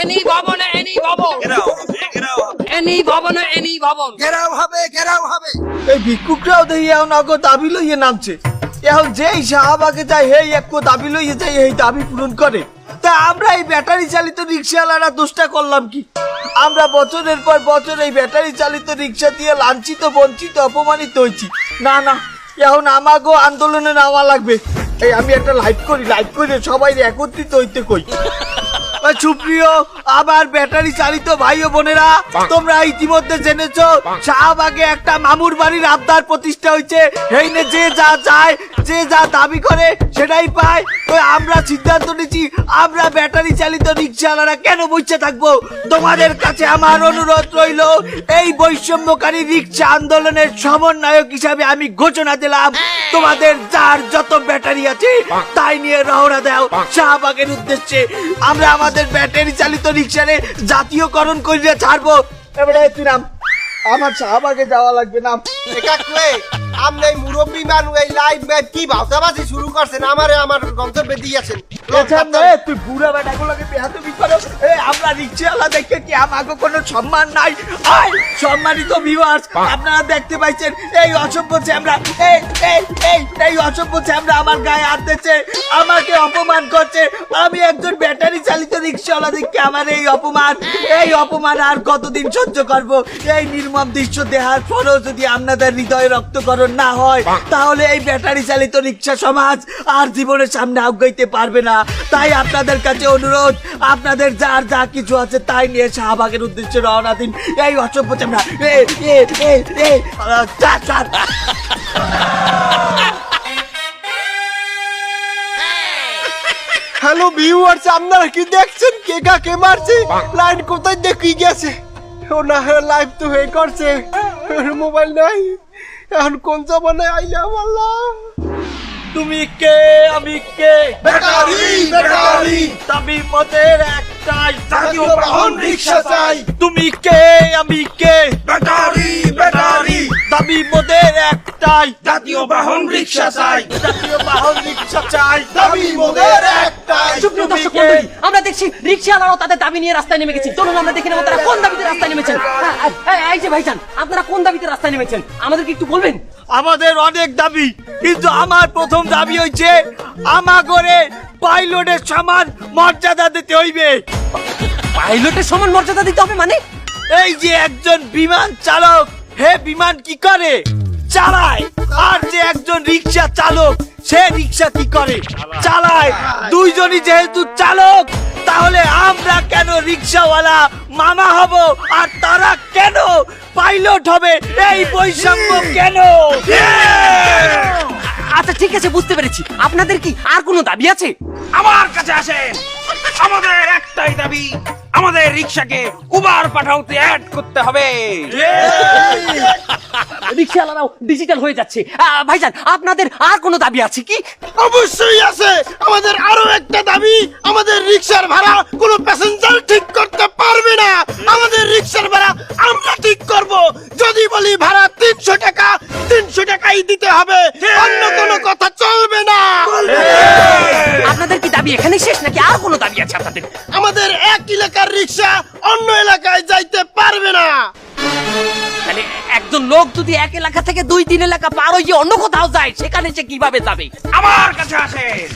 Any ভবনে any ভবন, any ভবনে এনি ভবন, ঘেরাও হবে। এই ভিক্ষুকরাও দেখি এখন আগো দাবি লইয়ে নামছে। এখন যেই শাহবাগে যায় হেই এক দাবি লইয়ে যায়, এই দাবি পূরণ করে। তা আমরা এই ব্যাটারি চালিত রিক্সাওয়ালারা দোষটা করলাম কি? আমরা বছরের পর বছর এই ব্যাটারি চালিত রিক্সা দিয়ে লাঞ্ছিত, বঞ্চিত, অপমানিত হয়েছি। না না, এখন আমাকেও আন্দোলনে নামা লাগবে। এই আমি একটা লাইভ করে সবাই একত্রিত হইতে কই। সুপ্রিয় আবার ব্যাটারি চালিত ভাই ও বোনেরা, তোমরা ইতিমধ্যে জেনেছো শাহবাগে একটা মামুর বাড়ির আবদার প্রতিষ্ঠা হয়েছে। এইনে যে যা চায়, যে যা দাবি করে সেটাই পায়। তো আমরা সিদ্ধান্ত নিচ্ছি, আমরা ব্যাটারি চালিত রিক্সাওয়ালারা কেন বসে থাকবো? তোমাদের কাছে আমার অনুরোধ রইল, এই বৈষম্যকারী রিক্সা আন্দোলনের সমন্বয়ক হিসাবে আমি ঘোষণা দিলাম, তোমাদের যার যত ব্যাটারি আছে তাই নিয়ে রওনা দাও শাহবাগের উদ্দেশ্যে। আমরা আমাদের ব্যাটারি চালিত রিক্সারে জাতীয়করণ করে ছাড়বো। এবারে তুই নাম, আমার শাহবাগে যাওয়া লাগবে না। আপনি মুরব্বী মানুষ এই লাইভ ম্যাচ কি ভাওতাবাজি শুরু করছেন? আমারে আমার গন্তব্যে দিয়েছেন। তুই বুড়া বেটাগুলোকে বেহাতবি করো। আমরা রিক্সাওয়ালা দেখে কি আমাকে কোনো সম্মান নাই? সম্মানিত ভিউয়ার্স, আপনারা দেখতে পাইছেন এই অসভ্য চ্যামড়া, এই অসভ্য চ্যামড়া আমার গায়ে হাত দিচ্ছে, আমাকে অপমান করছে। আমি একজন ব্যাটারি চালিত রিক্সাওয়ালা দেখে আমার এই অপমান আর কতদিন সহ্য করব? এই নির্মম দৃশ্য দেখার পরও যদি আপনাদের হৃদয়ে রক্তকরণ না হয়, তাহলে এই ব্যাটারি চালিত রিক্সা সমাজ আর জীবনের সামনে আগাইতে পারবে না। তাই আপনাদের কাছে অনুরোধ, আপনাদের যার যা কিছু আছে তাই নিয়ে শাহবাগের উদ্দেশ্যে রওনা দিন। এই অসভ্য চামড়া, হ্যালো ভিউয়ার্স, আপনারা কি দেখছেন কে কাকে মারছে? লাইন কোথায় দেখি গেছে? ও না, লাইভ তো হয়ে করছে, মোবাইল নাই। এখন কোন জমানায় আইলাম আল্লাহ। তুমি কে আমি কে? ব্যাটারি দাবি মোদের একটাই, জাতীয় বাহন রিক্সা চাই। তুমি কে আমি কে? ব্যাটারি দাবি মোদের একটাই, জাতীয় বাহন রিক্সা চাই। জাতীয় বাহন রিক্সা চাই। দাবি মোদের একটাই। সুপ্রিয় দর্শক মণ্ডলী, আমরা দেখছি রিক্সাওয়ালারাও তাদের দাবি নিয়ে রাস্তায় নেমে গেছে। চলুন আমরা দেখে নেবো তারা কোন দাবিতে রাস্তায় নেমেছেন। এই যে ভাইজান, আপনারা কোন দাবিতে রাস্তায় নেমেছেন আমাদেরকে একটু বলবেন? আমাদের অনেক দাবি, কিন্তু আমার প্রথম দাবি হইছে আমাগরে পাইলটের সমান মর্যাদা দিতে হইবে। পাইলটের সমান মর্যাদা দিতে হবে মানে? এই যে একজন বিমান চালক, হে বিমান কি করে? চালায়। আর যে একজন রিক্সা চালক, সে রিক্সা কি করে? চালায়। দুইজনই যেহেতু চালক, তাহলে আমরা কেন রিক্সাওয়ালা মামা হব আর তারা কেন পাইলট হবে? এই বৈষম্য কেন? আচ্ছা ঠিক আছে, বুঝতে পেরেছি। আপনাদের কি আর কোনো দাবি আছে? আমার কাছে আসেন, আমাদের একটাই দাবি, আমাদের রিক্সাকে উবার পাঠাওতে অ্যাড করতে হবে। রিক্সাওয়ালারাও ডিজিটাল হয়ে যাচ্ছে। ভাইজান, আপনাদের আর কোনো দাবি আছে কি? অবশ্যই আছে। আমাদের আরো একটা দাবি, আমাদের রিক্সার ভাড়া কোনো প্যাসেঞ্জার ঠিক করতে পারবে না। আমাদের রিক্সার ভাড়া আমরা ঠিক করব। যদি বলি ভাড়া 300 টাকা, 300 টাকাই দিতে হবে, অন্য কোনো কথা চলবে না। আপনাদের কি দাবি এখানে শেষ নাকি আর কোনো দাবি আছে আপনাদের? আমাদের এক এলাকার রিক্সা অন্য এলাকায় যাইতে পারবে না। মানে একজন লোক যদি এক এলাকা থেকে 2-3 এলাকা পার হয়ে অন্য কোথাও যায়, সেখানে সে কিভাবে যাবে? আমার কাছে আসেন,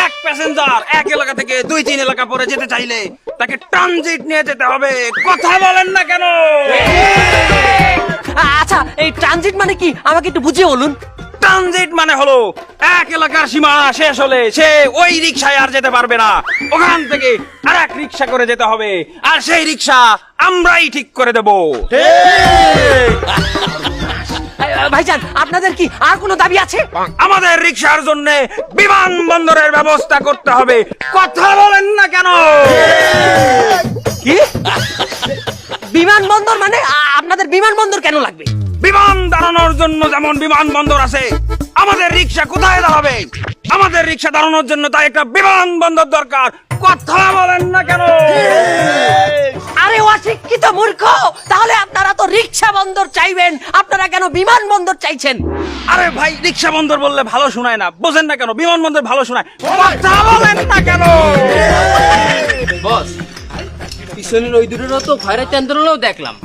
এক প্যাসেঞ্জার এক এলাকা থেকে 2-3 এলাকা পরে যেতে চাইলে তাকে ট্রানজিট নিয়ে যেতে হবে। কথা বলেন না কেন? আচ্ছা, এই ট্রানজিট মানে কি আমাকে একটু বুঝিয়ে বলুন। ট্রানজিট মানে হলো এক এলাকার সীমানা শেষ হলে সে ওই রিক্সায় আর যেতে পারবে না, ওখান থেকে আরেক রিক্সা করে যেতে হবে, আর সেই রিক্সা আমরাই ঠিক করে দেব। ভাইজান, আপনাদের কি আর কোনো দাবি আছে? আমাদের রিক্সার জন্য বিমানবন্দরের ব্যবস্থা করতে হবে। কথা বলেন না কেন? কি বিমানবন্দর মানে? আপনাদের বিমানবন্দর কেন লাগবে? বিমান দাঁড়ানোর জন্য যেমন বিমানবন্দর আছে, আমাদের রিক্সা কোথায় দাঁড়াবে? আমাদের রিক্সা দাঁড়ানোর জন্য তাই একটা বিমানবন্দর দরকার। কথা বলেন না কেন? আরে অশিক্ষিত তো মূর্খ, তাহলে আপনারা তো রিক্সা বন্দর চাইবেন, আপনারা কেন বিমান বন্দর চাইছেন? আরে ভাই, রিক্সা বন্দর বললে ভালো শোনায় না, বোঝেন না কেন? বিমানবন্দর ভালো শোনায়, কথা বলেন না কেন? বস, পিছনের ওই দুটোরও তো খয়রাতি আন্দোলনেও দেখলাম,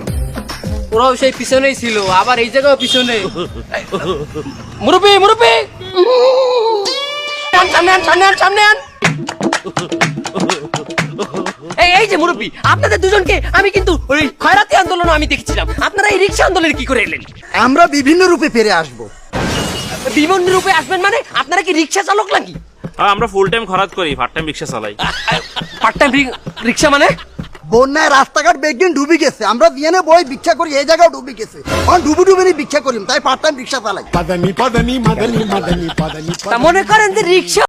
ওরাও সেই পিছনেই ছিল, আবার এই জায়গাও পিছনে। মুরব্বি মুরব্বি, সামনে আন, সামনে আন, সামনে আন। এই যে মুরব্বি, আপনাদের দুজনকে আমি কিন্তু ওই খয়রাতি আন্দোলন আমি দেখেছিলাম, আপনারা এই রিক্সা আন্দোলনে কি করে এলেন? আমরা বিভিন্ন রূপে ফিরে আসবো। বিভিন্ন রূপে আসবেন মানে? আপনারা কি রিক্সা চালক নাকি? আমরা ফুল টাইম খরচ করি, পার্ট টাইম রিক্সা চালাই। পার্ট টাইম রিক্সা মানে? বন্যায় রাস্তাঘাট বেগদিন ডুবি গেছে, আমরা বিয়ানে বই ভিক্ষা করি, এই জায়গাও ডুবি গেছে, ডুবু ডুবেনি ভিক্ষা করি, তাই পার্ট টাইম রিক্সা চালাই। তা মনে করেন যে রিক্সা